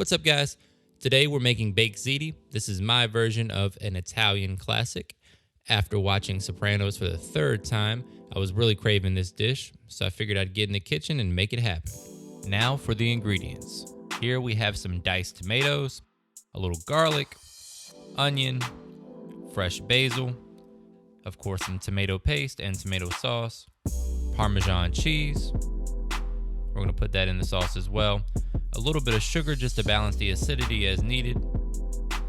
What's up, guys? Today we're making Baked Ziti. This is my version of an Italian classic. After watching Sopranos for the third time, I was really craving this dish, so I figured I'd get in the kitchen and make it happen. Now for the ingredients. Here we have some diced tomatoes, a little garlic, onion, fresh basil, of course some tomato paste and tomato sauce, Parmesan cheese. We're gonna put that in the sauce as well. A little bit of sugar just to balance the acidity as needed.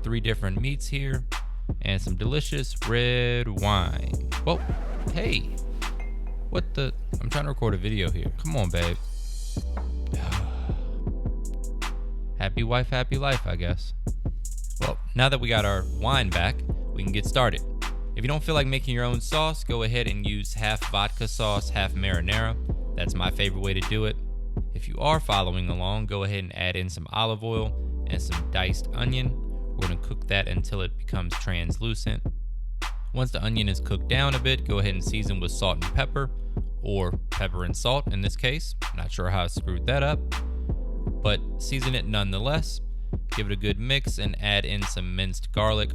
3 different meats here, and some delicious red wine. Whoa, hey, what the? I'm trying to record a video here. Come on, babe. Happy wife, happy life, I guess. Well, now that we got our wine back, we can get started. If you don't feel like making your own sauce, go ahead and use half vodka sauce, half marinara. That's my favorite way to do it. If you are following along, go ahead and add in some olive oil and some diced onion. We're going to cook that until it becomes translucent. Once the onion is cooked down a bit, go ahead and season with salt and pepper, or pepper and salt in this case. I'm not sure how I screwed that up, but season it nonetheless. Give it a good mix and add in some minced garlic.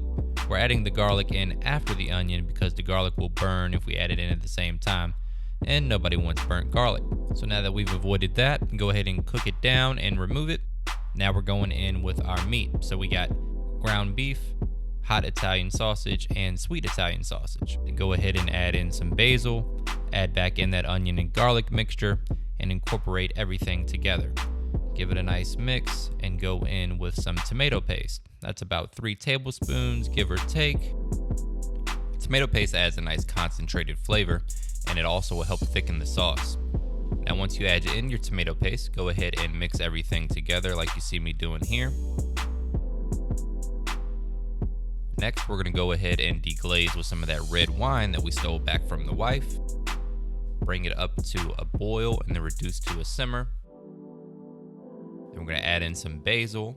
We're adding the garlic in after the onion because the garlic will burn if we add it in at the same time, and nobody wants burnt garlic. So now that we've avoided that, go ahead and cook it down and remove it. Now we're going in with our meat. So we got ground beef, hot Italian sausage, and sweet Italian sausage. Go ahead and add in some basil, add back in that onion and garlic mixture, and incorporate everything together. Give it a nice mix and go in with some tomato paste. That's about 3 tablespoons, give or take. Tomato paste adds a nice concentrated flavor, and it also will help thicken the sauce. Now once you add in your tomato paste, go ahead and mix everything together like you see me doing here. Next, we're gonna go ahead and deglaze with some of that red wine that we stole back from the wife. Bring it up to a boil and then reduce to a simmer. Then we're gonna add in some basil,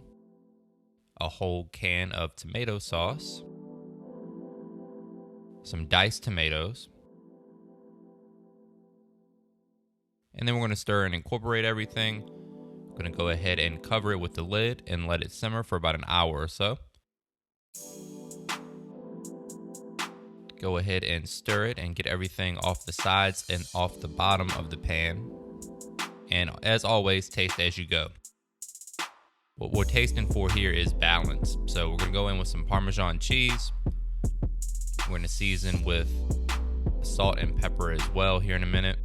a whole can of tomato sauce, some diced tomatoes, and then we're going to stir and incorporate everything. We're going to go ahead and cover it with the lid and let it simmer for about an hour or so. Go ahead and stir it and get everything off the sides and off the bottom of the pan. And as always, taste as you go. What we're tasting for here is balance. So we're going to go in with some Parmesan cheese. We're going to season with salt and pepper as well here in a minute.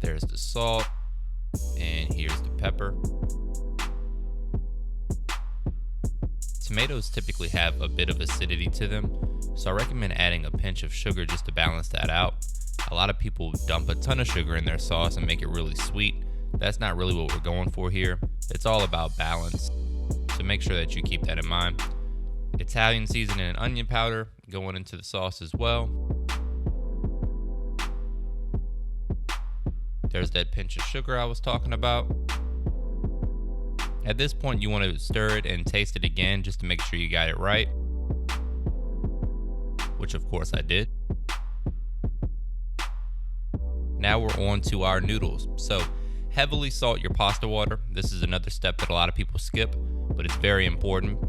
There's the salt, and here's the pepper. Tomatoes typically have a bit of acidity to them, so I recommend adding a pinch of sugar just to balance that out. A lot of people dump a ton of sugar in their sauce and make it really sweet. That's not really what we're going for here. It's all about balance, so make sure that you keep that in mind. Italian seasoning and onion powder going into the sauce as well. There's that pinch of sugar I was talking about. At this point, you want to stir it and taste it again just to make sure you got it right, which of course I did. Now we're on to our noodles. So heavily salt your pasta water. This is another step that a lot of people skip, but it's very important.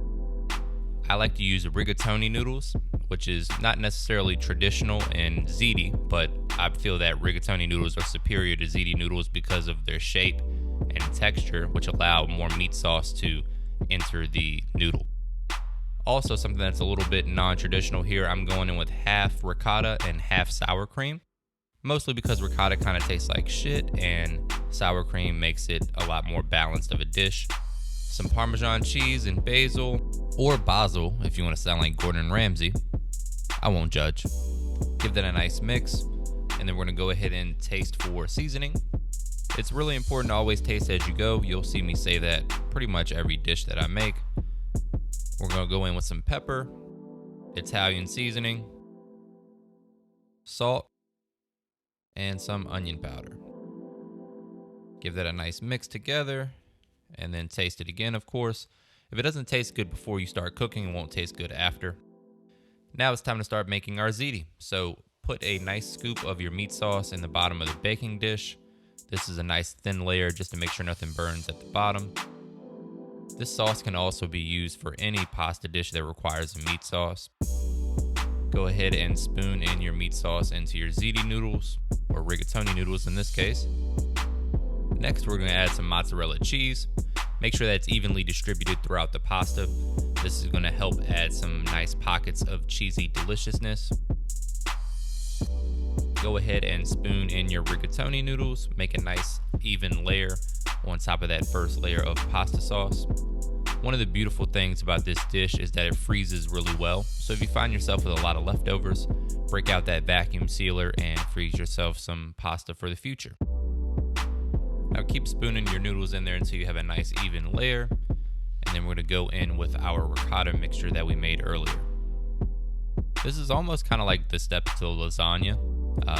I like to use rigatoni noodles, which is not necessarily traditional in ziti, but I feel that rigatoni noodles are superior to ziti noodles because of their shape and texture, which allow more meat sauce to enter the noodle. Also, something that's a little bit non-traditional here, I'm going in with half ricotta and half sour cream, mostly because ricotta kind of tastes like shit and sour cream makes it a lot more balanced of a dish. Some Parmesan cheese and basil, or basil if you want to sound like Gordon Ramsay. I won't judge. Give that a nice mix, and then we're going to go ahead and taste for seasoning. It's really important to always taste as you go. You'll see me say that pretty much every dish that I make. We're going to go in with some pepper, Italian seasoning, salt, and some onion powder. Give that a nice mix together, and then taste it again, of course. If it doesn't taste good before you start cooking, it won't taste good after. Now it's time to start making our ziti. So put a nice scoop of your meat sauce in the bottom of the baking dish. This is a nice thin layer just to make sure nothing burns at the bottom. This sauce can also be used for any pasta dish that requires a meat sauce. Go ahead and spoon in your meat sauce into your ziti noodles, or rigatoni noodles in this case. Next, we're going to add some mozzarella cheese. Make sure that's evenly distributed throughout the pasta. This is going to help add some nice pockets of cheesy deliciousness. Go ahead and spoon in your rigatoni noodles. Make a nice even layer on top of that first layer of pasta sauce. One of the beautiful things about this dish is that it freezes really well. So if you find yourself with a lot of leftovers, break out that vacuum sealer and freeze yourself some pasta for the future. Now keep spooning your noodles in there until you have a nice even layer. And then we're going to go in with our ricotta mixture that we made earlier. This is almost kind of like the steps to lasagna,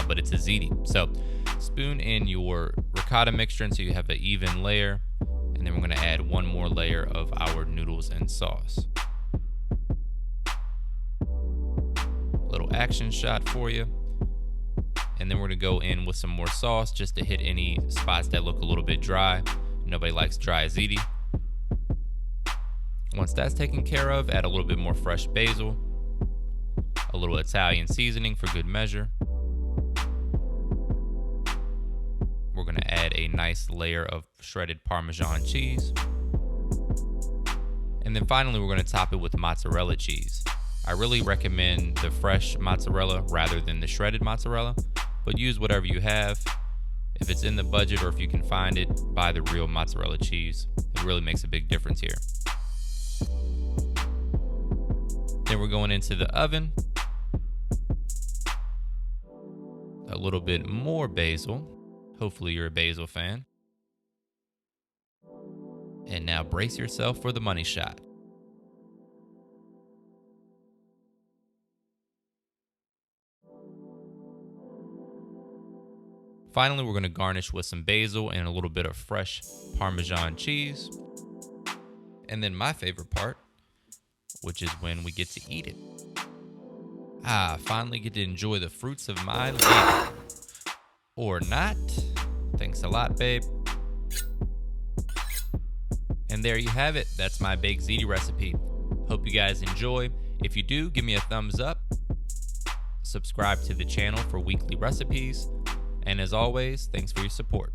but it's a ziti. So spoon in your ricotta mixture until you have an even layer. And then we're going to add one more layer of our noodles and sauce. Little action shot for you. And then we're going to go in with some more sauce just to hit any spots that look a little bit dry. Nobody likes dry ziti. Once that's taken care of, add a little bit more fresh basil, a little Italian seasoning for good measure. We're going to add a nice layer of shredded Parmesan cheese. And then finally, we're going to top it with mozzarella cheese. I really recommend the fresh mozzarella rather than the shredded mozzarella, but use whatever you have. If it's in the budget or if you can find it, buy the real mozzarella cheese. It really makes a big difference here. Then we're going into the oven. A little bit more basil. Hopefully you're a basil fan. And now brace yourself for the money shot. Finally, we're going to garnish with some basil and a little bit of fresh Parmesan cheese. And then my favorite part, which is when we get to eat it. Finally get to enjoy the fruits of my labor. Or not. Thanks a lot, babe. And there you have it. That's my baked ziti recipe. Hope you guys enjoy. If you do, give me a thumbs up. Subscribe to the channel for weekly recipes. And as always, thanks for your support.